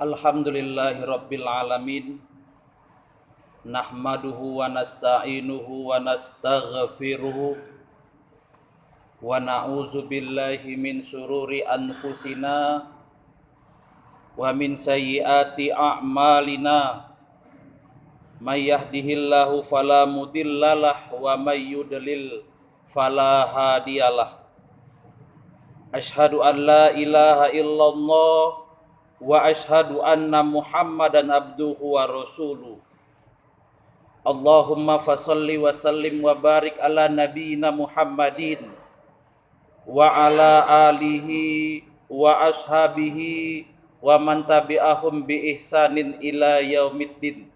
Alhamdulillahi Rabbil Alamin. Nahmaduhu wa nasta'inuhu wa nastaghfiruhu wa na'udzu billahi min sururi anfusina wa min sayyiati a'malina. May yahdihillahu fala mudhillalah wa may yudlil fala hadiyalah. Asyhadu an la ilaha illallah wa asyhadu anna Muhammadan abduhu wa rasuluh. Allahumma fasalli wa sallim wa barik ala nabiyyina Muhammadin wa ala alihi wa ashabihi wa man tabi'ahum bi ihsanin ila yaumiddin.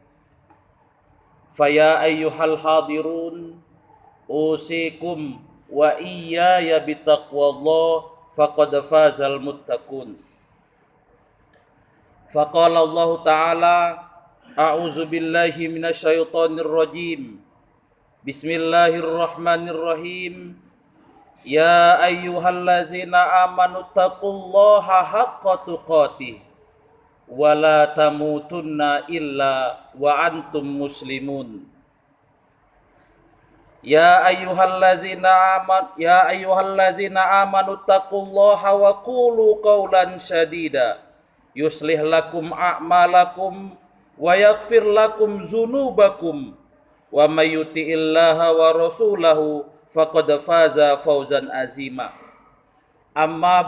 Faya ayyuhal hadirun usikum wa iyaya bitaqwallah faqad fazal muttaqun. Faqala Allah Ta'ala a'udzu billahi minasyaitonir rajim. Bismillahirrahmanirrahim. Ya ayyuhallazina amanu taqullaha haqqa tuqatih wa la tamutunna illa wa antum muslimun. Ya ayyuhallazina amanu taqullaha wa qulu qawlan sadida yuslih lakum a'malakum wa yaghfir lakum dzunubakum wa may yuti'illaha wa rasulahu faqad faza fawzan azima. Amma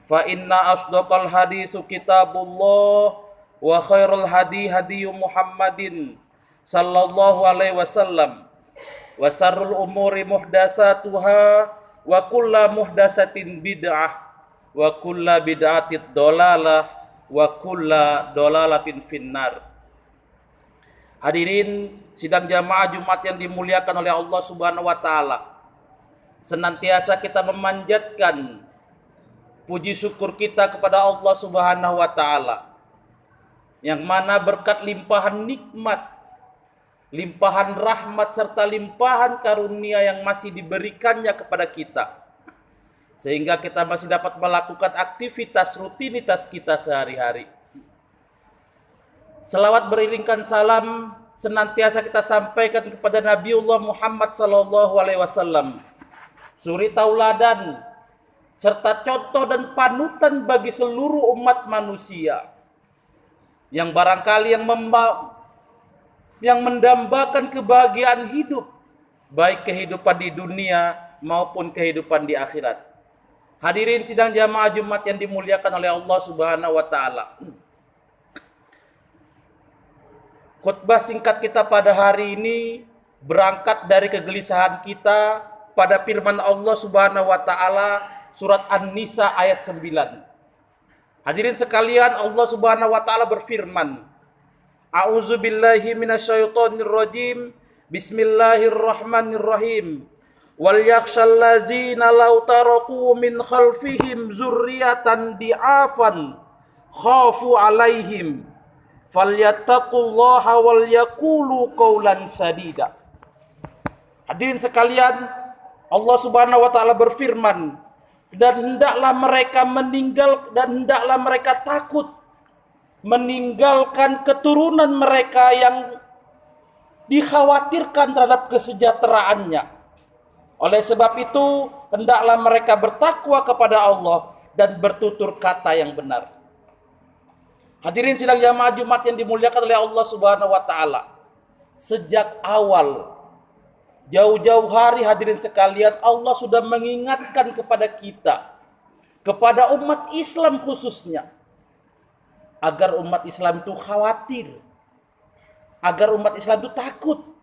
fa inna asdaqal hadisu kitabullah wa khairul hadi Muhammadin sallallahu alaihi wasallam wa sarrul umuri muhdatsatuha wa kullu muhdatsatin bid'ah wa kullu bid'atin dhalalah wa kulla dolalatin finnar. Hadirin sidang jamaah Jumat yang dimuliakan oleh Allah Subhanahu wa taala. Senantiasa kita memanjatkan puji syukur kita kepada Allah Subhanahu wa taala, yang mana berkat limpahan nikmat, limpahan rahmat serta limpahan karunia yang masih diberikannya kepada kita, sehingga kita masih dapat melakukan aktivitas rutinitas kita sehari-hari. Selawat beriringkan salam senantiasa kita sampaikan kepada Nabiullah Muhammad sallallahu alaihi wasallam, suri tauladan serta contoh dan panutan bagi seluruh umat manusia, yang barangkali yang mendambakan kebahagiaan hidup, baik kehidupan di dunia maupun kehidupan di akhirat. Hadirin sidang jamaah Jumat yang dimuliakan oleh Allah Subhanahu wa taala. Khutbah singkat kita pada hari ini berangkat dari kegelisahan kita pada firman Allah Subhanahu wa taala surat An-Nisa ayat 9. Hadirin sekalian, Allah Subhanahu wa taala berfirman, A'udzu billahi minasyaitonir rajim. Bismillahirrahmanirrahim. Wal yakhshal ladzina law taraku min khalfihim dzurriatan di'afan khafu alaihim falyattaqullaha wal yaqulu qawlan sadida. Hadirin sekalian, Allah Subhanahu wa taala berfirman, dan hendaklah mereka takut meninggalkan keturunan mereka yang dikhawatirkan terhadap kesejahteraannya. Oleh sebab itu, hendaklah mereka bertakwa kepada Allah dan bertutur kata yang benar. Hadirin sidang jamaah Jumat yang dimuliakan oleh Allah Subhanahu wa taala. Sejak awal, jauh-jauh hari hadirin sekalian, Allah sudah mengingatkan kepada kita, kepada umat Islam khususnya, agar umat Islam itu khawatir, agar umat Islam itu takut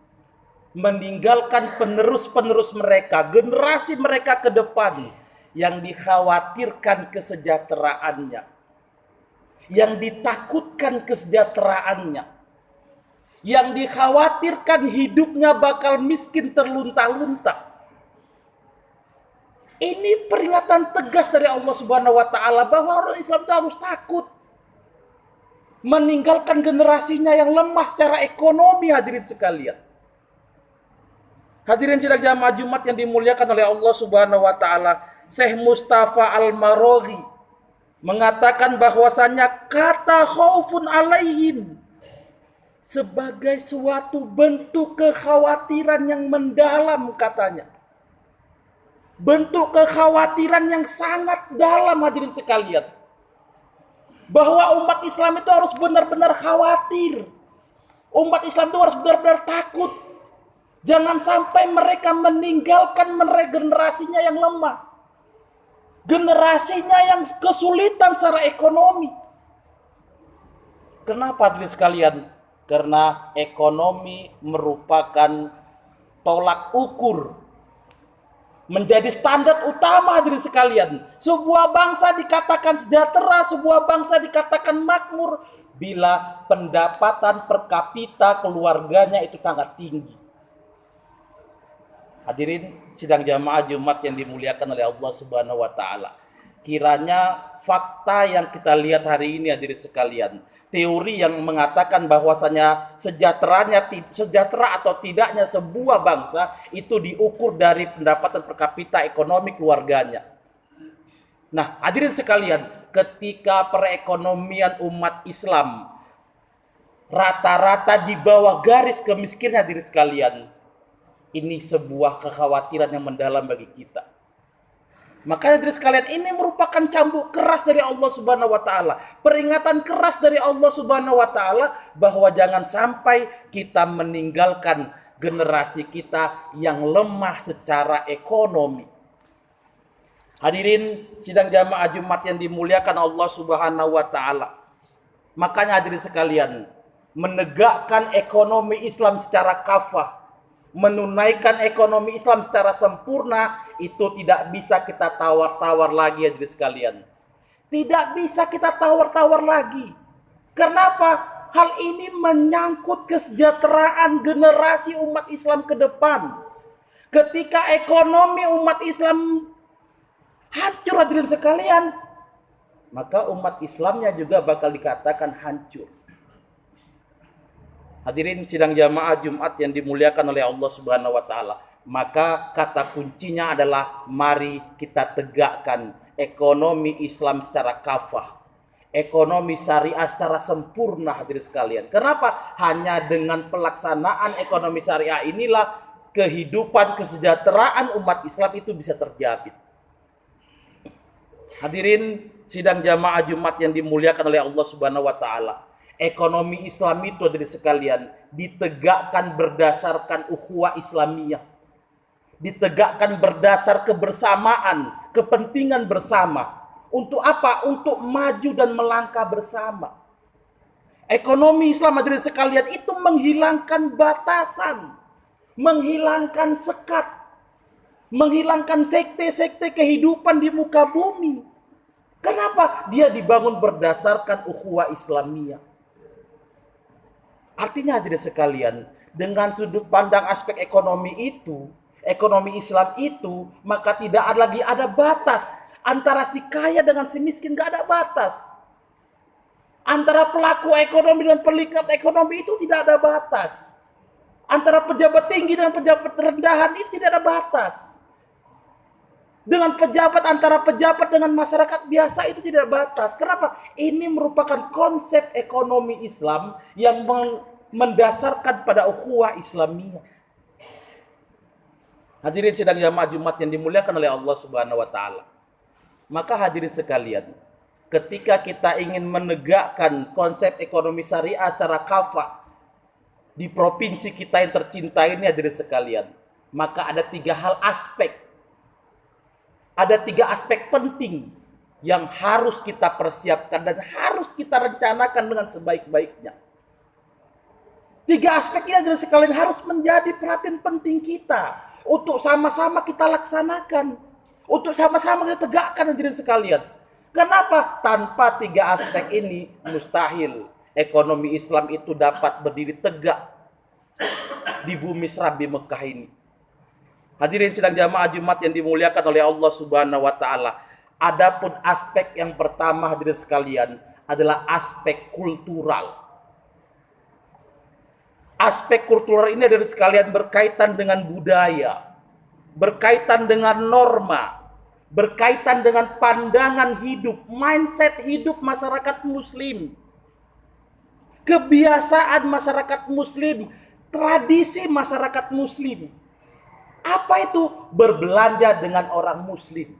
meninggalkan penerus-penerus mereka, generasi mereka ke depan yang dikhawatirkan kesejahteraannya, yang ditakutkan kesejahteraannya, yang dikhawatirkan hidupnya bakal miskin terlunta-lunta. Ini peringatan tegas dari Allah Subhanahu wa taala bahwa orang Islam itu harus takut meninggalkan generasinya yang lemah secara ekonomi, hadirin sekalian. Hadirin sidang jamaah Jumat yang dimuliakan oleh Allah Subhanahu wa taala, Syekh Mustafa Al-Maraghi mengatakan bahwasanya kata khaufun alaihim sebagai suatu bentuk kekhawatiran yang mendalam katanya. Bentuk kekhawatiran yang sangat dalam hadirin sekalian. Bahwa umat Islam itu harus benar-benar khawatir. Umat Islam itu harus benar-benar takut. Jangan sampai mereka meninggalkan generasinya yang lemah. Generasinya yang kesulitan secara ekonomi. Kenapa hadirin sekalian? Karena ekonomi merupakan tolak ukur, menjadi standar utama hadirin sekalian. Sebuah bangsa dikatakan sejahtera, sebuah bangsa dikatakan makmur bila pendapatan per kapita keluarganya itu sangat tinggi. Hadirin sidang jamaah Jumat yang dimuliakan oleh Allah Subhanahu wa taala. Kiranya fakta yang kita lihat hari ini hadirin sekalian, teori yang mengatakan bahwasanya sejahtera atau tidaknya sebuah bangsa itu diukur dari pendapatan per kapita ekonomi keluarganya. Nah, hadirin sekalian, ketika perekonomian umat Islam rata-rata di bawah garis kemiskinan hadirin sekalian, ini sebuah kekhawatiran yang mendalam bagi kita. Makanya hadirin sekalian, ini merupakan cambuk keras dari Allah Subhanahu wa taala. Peringatan keras dari Allah Subhanahu wa taala bahwa jangan sampai kita meninggalkan generasi kita yang lemah secara ekonomi. Hadirin sidang jamaah Jumat yang dimuliakan Allah Subhanahu wa taala. Makanya hadirin sekalian, menegakkan ekonomi Islam secara kafah, menunaikan ekonomi Islam secara sempurna itu tidak bisa kita tawar-tawar lagi hadirin sekalian. Tidak bisa kita tawar-tawar lagi. Kenapa? Hal ini menyangkut kesejahteraan generasi umat Islam ke depan. Ketika ekonomi umat Islam hancur hadirin sekalian, maka umat Islamnya juga bakal dikatakan hancur. Hadirin sidang jamaah Jumat yang dimuliakan oleh Allah Subhanahu wa taala. Maka kata kuncinya adalah mari kita tegakkan ekonomi Islam secara kafah. Ekonomi syariah secara sempurna hadirin sekalian. Kenapa? Hanya dengan pelaksanaan ekonomi syariah inilah kehidupan kesejahteraan umat Islam itu bisa terjamin. Hadirin sidang jamaah Jumat yang dimuliakan oleh Allah Subhanahu wa taala. Ekonomi Islam itu hadirin sekalian ditegakkan berdasarkan ukhuwah Islamiyah. Ditegakkan berdasar kebersamaan, kepentingan bersama. Untuk apa? Untuk maju dan melangkah bersama. Ekonomi Islam hadirin sekalian itu menghilangkan batasan, menghilangkan sekat, menghilangkan sekte-sekte kehidupan di muka bumi. Kenapa? Dia dibangun berdasarkan ukhuwah Islamiyah. Artinya hadirin sekalian, dengan sudut pandang aspek ekonomi itu, ekonomi Islam itu, maka tidak ada lagi ada batas antara si kaya dengan si miskin, gak ada batas. Antara pelaku ekonomi dan penikmat ekonomi itu tidak ada batas. Antara pejabat tinggi dan pejabat rendahan itu tidak ada batas. Dengan pejabat, antara pejabat dengan masyarakat biasa itu tidak batas. Kenapa? Ini merupakan konsep ekonomi Islam yang mendasarkan pada ukhuwah Islamiyah. Hadirin sidang jamaah Jumat yang dimuliakan oleh Allah Subhanahu wa taala. Maka hadirin sekalian, ketika kita ingin menegakkan konsep ekonomi syariah secara kafah di provinsi kita yang tercinta ini hadirin sekalian, maka ada tiga aspek. Ada tiga aspek penting yang harus kita persiapkan dan harus kita rencanakan dengan sebaik-baiknya. Tiga aspek ini adalah sekalian harus menjadi perhatian penting kita untuk sama-sama kita laksanakan, untuk sama-sama kita tegakkan hadirin sekalian. Kenapa? Tanpa tiga aspek ini mustahil ekonomi Islam itu dapat berdiri tegak di bumi Serambi Mekah ini. Hadirin sidang jamaah Jumat yang dimuliakan oleh Allah Subhanahu wa taala. Adapun aspek yang pertama hadirin sekalian adalah aspek kultural. Aspek kultural ini hadirin sekalian berkaitan dengan budaya, berkaitan dengan norma, berkaitan dengan pandangan hidup, mindset hidup masyarakat muslim, kebiasaan masyarakat muslim, tradisi masyarakat muslim. Apa itu? Berbelanja dengan orang muslim.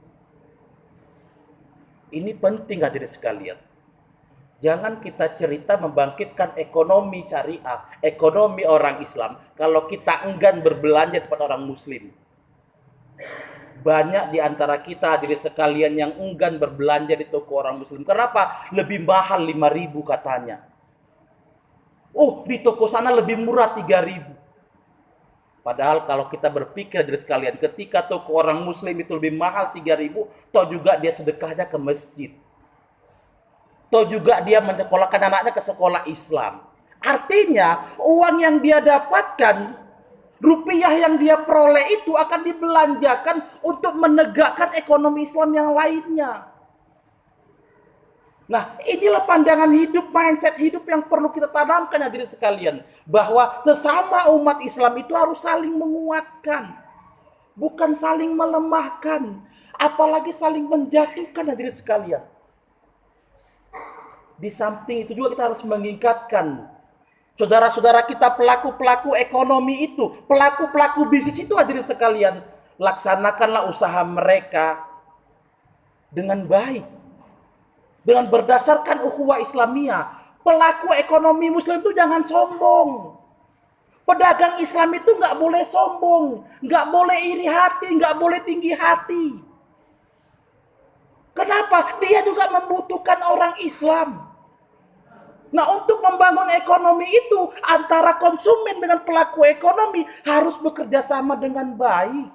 Ini penting hadirin sekalian. Jangan kita cerita membangkitkan ekonomi syariah, ekonomi orang Islam, kalau kita enggan berbelanja di tempat orang muslim. Banyak di antara kita hadirin sekalian yang enggan berbelanja di toko orang muslim. Kenapa? Lebih mahal 5.000 katanya. Oh, di toko sana lebih murah 3.000. Padahal kalau kita berpikir dari sekalian, ketika toko orang muslim itu lebih mahal 3.000, toh juga dia sedekahnya ke masjid. Toh juga dia menyekolahkan anaknya ke sekolah Islam. Artinya, uang yang dia dapatkan, rupiah yang dia peroleh itu akan dibelanjakan untuk menegakkan ekonomi Islam yang lainnya. Nah, inilah pandangan hidup, mindset hidup yang perlu kita tanamkan hadirin sekalian. Bahwa sesama umat Islam itu harus saling menguatkan. Bukan saling melemahkan. Apalagi saling menjatuhkan hadirin sekalian. Di samping itu juga kita harus mengingatkan saudara-saudara kita pelaku-pelaku ekonomi itu, pelaku-pelaku bisnis itu hadirin sekalian. Laksanakanlah usaha mereka dengan baik. Dengan berdasarkan ukhuwah Islamiyah. Pelaku ekonomi muslim itu jangan sombong. Pedagang Islam itu nggak boleh sombong. Nggak boleh iri hati, nggak boleh tinggi hati. Kenapa? Dia juga membutuhkan orang Islam. Nah, untuk membangun ekonomi itu, antara konsumen dengan pelaku ekonomi harus bekerja sama dengan baik.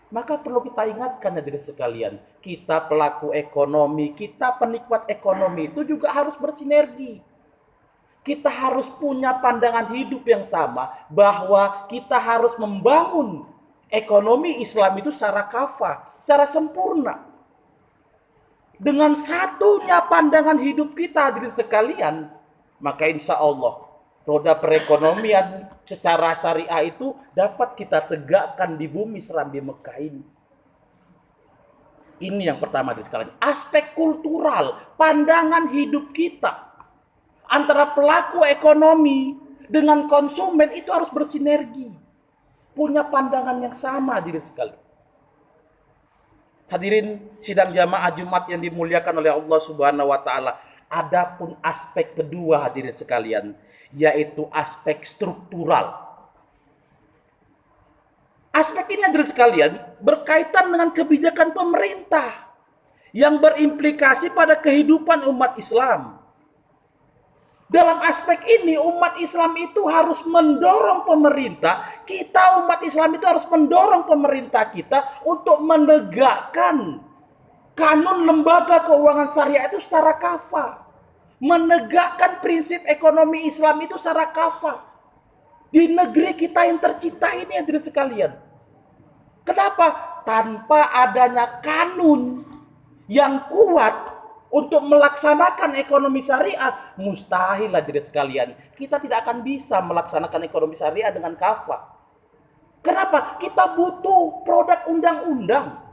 Maka perlu kita ingatkan hadirin sekalian, kita pelaku ekonomi, kita penikmat ekonomi itu juga harus bersinergi. Kita harus punya pandangan hidup yang sama, bahwa kita harus membangun ekonomi Islam itu secara kafah, secara sempurna. Dengan satunya pandangan hidup kita hadirin sekalian, maka insya Allah roda perekonomian secara syariah itu dapat kita tegakkan di bumi serambi Mekah ini. Ini yang pertama hadirin sekalian. Aspek kultural, pandangan hidup kita antara pelaku ekonomi dengan konsumen itu harus bersinergi. Punya pandangan yang sama hadirin sekalian. Hadirin sidang jamaah Jumat yang dimuliakan oleh Allah Subhanahu wa taala. Adapun aspek kedua hadirin sekalian, yaitu aspek struktural. Aspek ini hadirin sekalian berkaitan dengan kebijakan pemerintah yang berimplikasi pada kehidupan umat Islam. Dalam aspek ini umat Islam itu harus mendorong pemerintah, kita umat Islam itu harus mendorong pemerintah kita untuk menegakkan kanun lembaga keuangan syariah itu secara kafah. Menegakkan prinsip ekonomi Islam itu secara kafah. Di negeri kita yang tercinta ini hadirin sekalian. Kenapa? Tanpa adanya kanun yang kuat untuk melaksanakan ekonomi syariah, mustahil hadirin sekalian. Kita tidak akan bisa melaksanakan ekonomi syariah dengan kafah. Kenapa? Kita butuh produk undang-undang.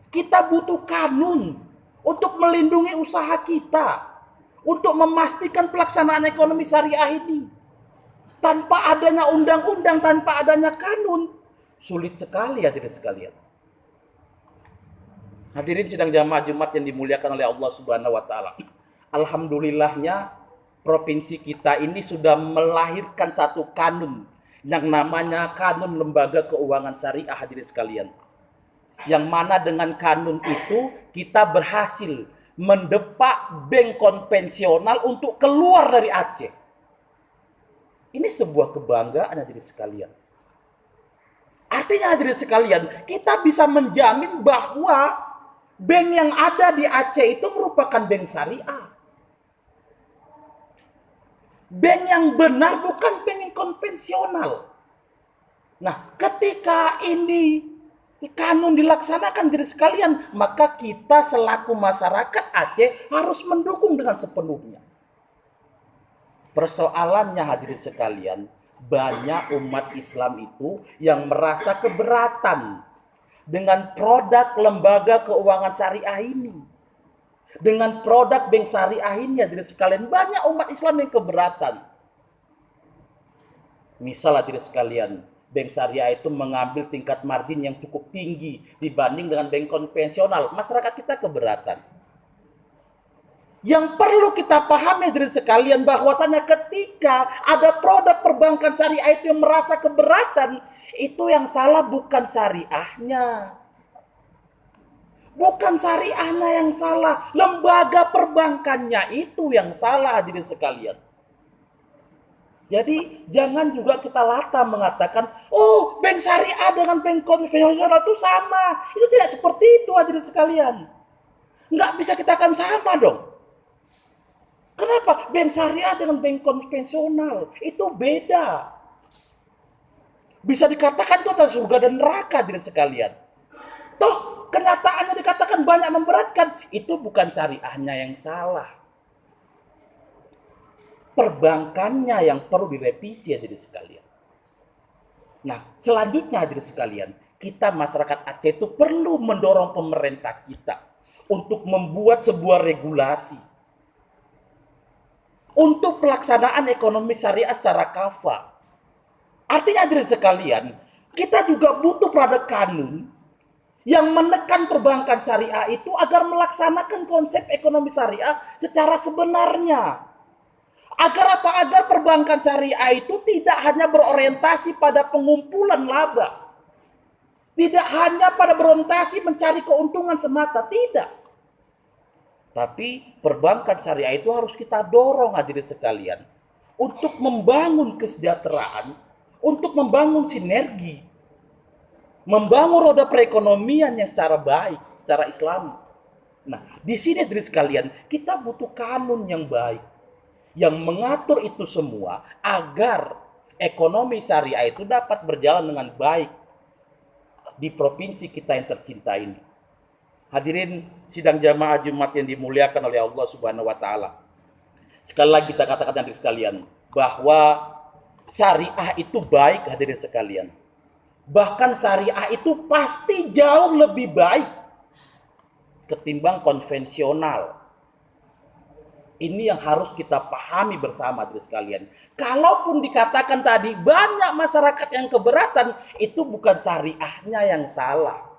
Kita butuh kanun untuk melindungi usaha kita. Untuk memastikan pelaksanaan ekonomi syariah ini. Tanpa adanya undang-undang, tanpa adanya kanun, sulit sekali hadirin sekalian. Hadirin sidang jamaah Jumat yang dimuliakan oleh Allah Subhanahu wa taala. Alhamdulillahnya provinsi kita ini sudah melahirkan satu kanun yang namanya kanun lembaga keuangan syariah hadirin sekalian. Yang mana dengan kanun itu kita berhasil mendepak bank konvensional untuk keluar dari Aceh. Ini sebuah kebanggaan hadirin sekalian. Artinya hadirin sekalian, kita bisa menjamin bahwa bank yang ada di Aceh itu merupakan bank syariah. Bank yang benar, bukan bank yang konvensional. Nah, ketika ini kanun dilaksanakan diri sekalian, maka kita selaku masyarakat Aceh harus mendukung dengan sepenuhnya. Persoalannya hadirin sekalian, banyak umat Islam itu yang merasa keberatan dengan produk lembaga keuangan syariah ini. Dengan produk bank syariah ini hadirin sekalian, banyak umat Islam yang keberatan. Misal hadirin sekalian, bank syariah itu mengambil tingkat margin yang cukup tinggi dibanding dengan bank konvensional. Masyarakat kita keberatan. Yang perlu kita pahami hadirin sekalian, bahwasanya ketika ada produk perbankan syariah itu yang merasa keberatan, itu yang salah bukan syariahnya. Bukan syariahnya yang salah, lembaga perbankannya itu yang salah hadirin sekalian. Jadi jangan juga kita lata mengatakan, oh bank syariah dengan bank konvensional itu sama. Itu tidak seperti itu hadirin sekalian. Nggak bisa kita akan sama dong. Kenapa? Bank syariah dengan bank konvensional itu beda. Bisa dikatakan itu antara surga dan neraka hadirin sekalian. Toh kenyataannya dikatakan banyak memberatkan. Itu bukan syariahnya yang salah. Perbankannya yang perlu direvisi hadirin sekalian. Nah, selanjutnya hadirin sekalian, kita masyarakat Aceh itu perlu mendorong pemerintah kita untuk membuat sebuah regulasi untuk pelaksanaan ekonomi syariah secara kafah. Artinya hadirin sekalian, kita juga butuh produk kanun yang menekan perbankan syariah itu agar melaksanakan konsep ekonomi syariah secara sebenarnya. Agar apa? Agar perbankan syariah itu tidak hanya berorientasi pada pengumpulan laba. Tidak hanya pada berorientasi mencari keuntungan semata. Tidak. Tapi perbankan syariah itu harus kita dorong hadirin sekalian. Untuk membangun kesejahteraan. Untuk membangun sinergi. Membangun roda perekonomian yang secara baik. Secara islami. Nah, di sini hadirin sekalian, kita butuh kanun yang baik. Yang mengatur itu semua agar ekonomi syariah itu dapat berjalan dengan baik di provinsi kita yang tercinta ini. Hadirin sidang jamaah Jumat yang dimuliakan oleh Allah Subhanahu wa taala. Sekali lagi kita katakan hadirin sekalian bahwa syariah itu baik hadirin sekalian. Bahkan syariah itu pasti jauh lebih baik ketimbang konvensional. Ini yang harus kita pahami bersama hadirin sekalian. Kalaupun dikatakan tadi banyak masyarakat yang keberatan, itu bukan syariahnya yang salah.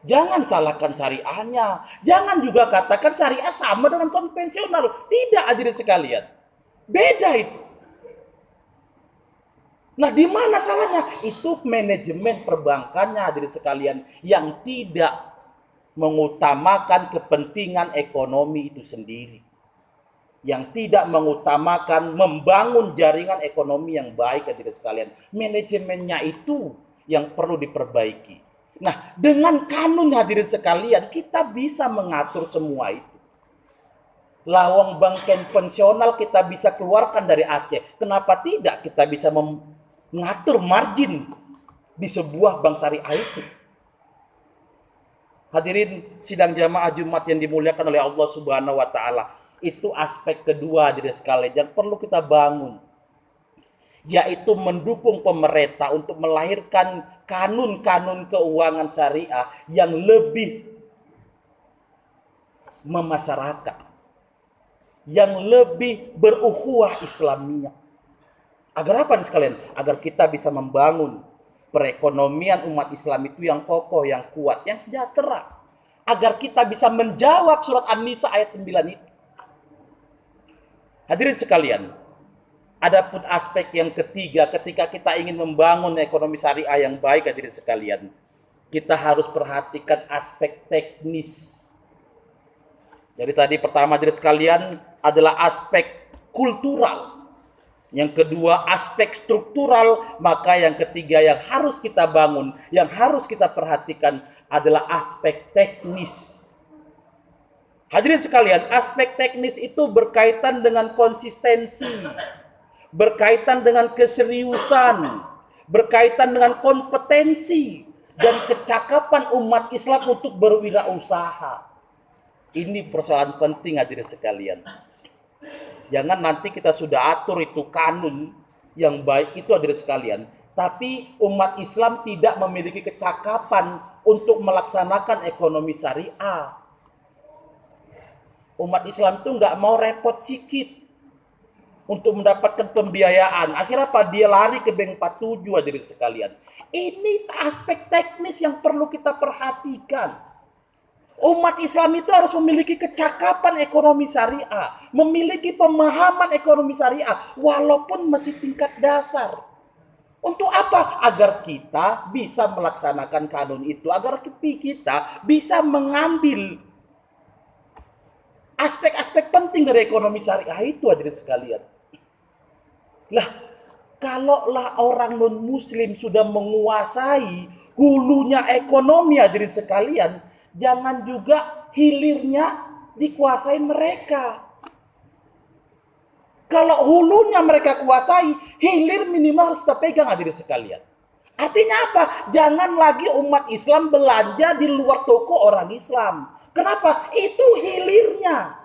Jangan salahkan syariahnya. Jangan juga katakan syariah sama dengan konvensional. Tidak hadirin sekalian. Beda itu. Nah, di mana salahnya? Itu manajemen perbankannya hadirin sekalian yang tidak mengutamakan kepentingan ekonomi itu sendiri. Yang tidak mengutamakan membangun jaringan ekonomi yang baik hadirin sekalian. Manajemennya itu yang perlu diperbaiki. Nah, dengan kanun hadirin sekalian, kita bisa mengatur semua itu. Lawang bank konvensional kita bisa keluarkan dari Aceh. Kenapa tidak kita bisa mengatur margin di sebuah bank syariah itu? Hadirin sidang jamaah Jumat yang dimuliakan oleh Allah Subhanahu wa taala. Itu aspek kedua hadirin sekalian yang perlu kita bangun. Yaitu mendukung pemerintah untuk melahirkan kanun-kanun keuangan syariah yang lebih memasyarakat. Yang lebih berukhuwah Islamiyah. Agar apa nih sekalian? Agar kita bisa membangun perekonomian umat Islam itu yang kokoh, yang kuat, yang sejahtera. Agar kita bisa menjawab surat An-Nisa ayat 9 itu. Hadirin sekalian, adapun aspek yang ketiga ketika kita ingin membangun ekonomi syariah yang baik hadirin sekalian, kita harus perhatikan aspek teknis. Jadi tadi pertama hadirin sekalian adalah aspek kultural. Yang kedua aspek struktural, maka yang ketiga yang harus kita bangun, yang harus kita perhatikan adalah aspek teknis. Hadirin sekalian, aspek teknis itu berkaitan dengan konsistensi, berkaitan dengan keseriusan, berkaitan dengan kompetensi dan kecakapan umat Islam untuk berwirausaha. Ini persoalan penting hadirin sekalian. Jangan nanti kita sudah atur itu kanun yang baik itu hadirin sekalian, Tapi umat Islam tidak memiliki kecakapan untuk melaksanakan ekonomi syariah. Umat Islam itu nggak mau repot sikit untuk mendapatkan pembiayaan. Akhirnya apa? Dia lari ke bank 47 hadirin sekalian. Ini aspek teknis yang perlu kita perhatikan. Umat Islam itu harus memiliki kecakapan ekonomi syariah, memiliki pemahaman ekonomi syariah, walaupun masih tingkat dasar. Untuk apa? Agar kita bisa melaksanakan kanun itu, agar kita bisa mengambil aspek-aspek penting dari ekonomi syariah itu, hadirin sekalian. Lah, kalaulah orang non-muslim sudah menguasai hulunya ekonomi, hadirin sekalian, jangan juga hilirnya dikuasai mereka. Kalau hulunya mereka kuasai, hilir minimal harus kita pegang, hadirin sekalian. Artinya apa? Jangan lagi umat Islam belanja di luar toko orang Islam. Kenapa? Itu hilirnya.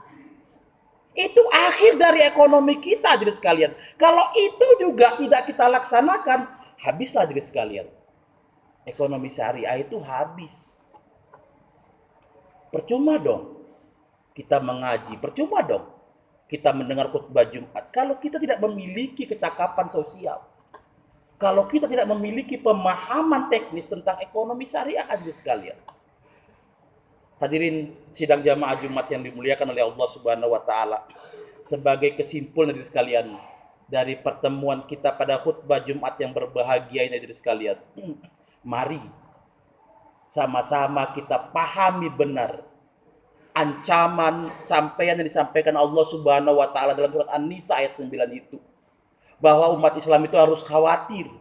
Itu akhir dari ekonomi kita, hadirin sekalian. Kalau itu juga tidak kita laksanakan, habislah, hadirin sekalian. Ekonomi syariah itu habis. Percuma dong kita mengaji, percuma dong kita mendengar khutbah Jumat kalau kita tidak memiliki kecakapan sosial. Kalau kita tidak memiliki pemahaman teknis tentang ekonomi syariah, hadirin sekalian. Hadirin sidang jamaah Jumat yang dimuliakan oleh Allah Subhanahu wa taala. Sebagai kesimpulan, hadirin sekalian, dari pertemuan kita pada khutbah Jumat yang berbahagia ini, hadirin sekalian, mari sama-sama kita pahami benar ancaman sampaian yang disampaikan Allah Subhanahu wa taala dalam surat An-Nisa ayat 9 itu. Bahwa umat Islam itu harus khawatir,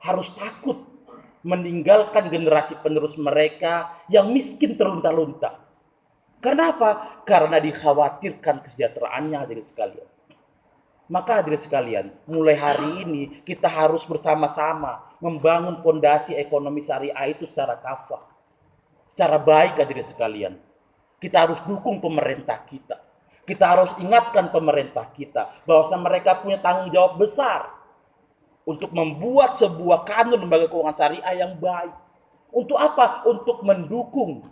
harus takut meninggalkan generasi penerus mereka yang miskin terlunta-lunta. Kenapa? Karena dikhawatirkan kesejahteraannya, hadirin sekalian. Maka hadirin sekalian, mulai hari ini kita harus bersama-sama membangun fondasi ekonomi syariah itu secara kafah, secara baik, hadirin sekalian. Kita harus dukung pemerintah kita. Kita harus ingatkan pemerintah kita bahwa mereka punya tanggung jawab besar untuk membuat sebuah kanun lembaga keuangan syariah yang baik. Untuk apa? Untuk mendukung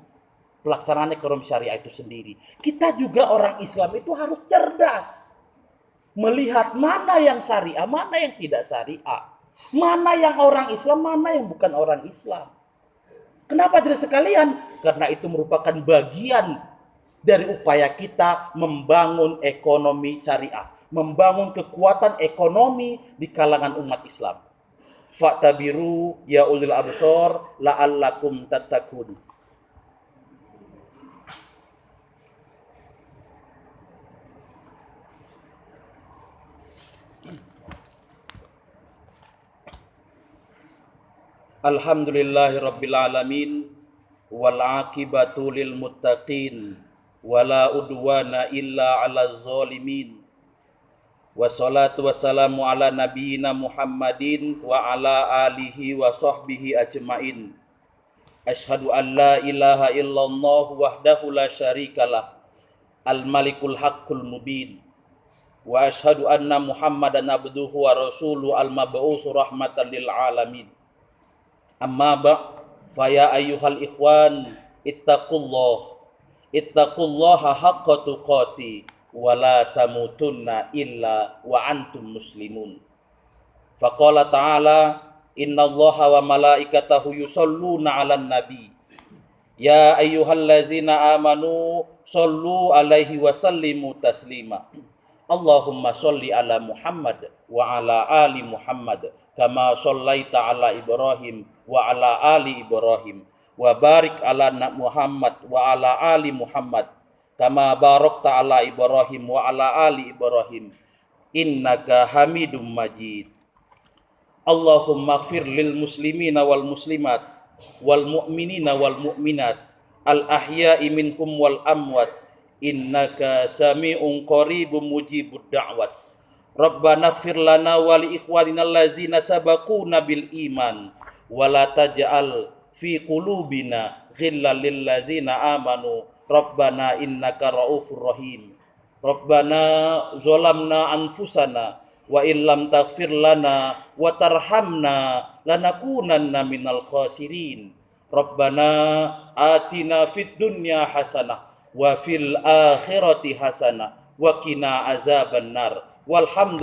pelaksanaan ekonomi syariah itu sendiri. Kita juga orang Islam itu harus cerdas. Melihat mana yang syariah, mana yang tidak syariah. Mana yang orang Islam, mana yang bukan orang Islam. Kenapa tidak sekalian? Karena itu merupakan bagian dari upaya kita membangun ekonomi syariah. Membangun kekuatan ekonomi di kalangan umat Islam. Fa'tabiru ya ulil absor la'allakum tattaqun. Alhamdulillahirabbil alamin wal aqibatu lil muttaqin wala udwana illa 'alaz zalimin. Wassalatu wassalamu ala nabiyyina Muhammadin wa ala alihi wa sahbihi ajmain. Asyhadu an la ilaha illallah wahdahu la syarikalah al-malikul haqqul mubin. Wa asyhadu anna Muhammadan abduhu wa rasuluhu al-mab'uts rahmatan lil alamin. Amma ba' fa ya ayyuhal ikhwan ittaqullaha haqqa tuqati wa la tamutunna illa wa antum muslimun. Faqala ta'ala innallaha wa malaikatahu yusholluna 'alan nabi ya ayyuhallazina amanu shollu 'alaihi wa sallimu taslima. Allahumma sholli ala Muhammad wa ala ali Muhammad kama shallaita ala Ibrahim wa ala ali Ibrahim wa barik ala Muhammad wa ala ali Muhammad kama barakta ala Ibrahim wa ala ali Ibrahim innaka Hamidum Majid. Allahumma ighfir lil muslimina wal muslimat wal mu'minina wal mu'minat al ahya'i minhum wal amwat innaka sami'un qaribun mujibud da'wat. Rabbana ighfir lana wa li ikhwanina allazina sabaquna bil iman wa la taj'al fi qulubina ghillan lil ladzina amanu Rabbana innaka raufur rahim. Rabbana zalamna anfusana wa illam taghfir lana wa tarhamna lanakunanna minal khasirin. Rabbana atina fid dunya hasanah wa fil akhirati hasanah wa qina azabannar. Walhamdulillah.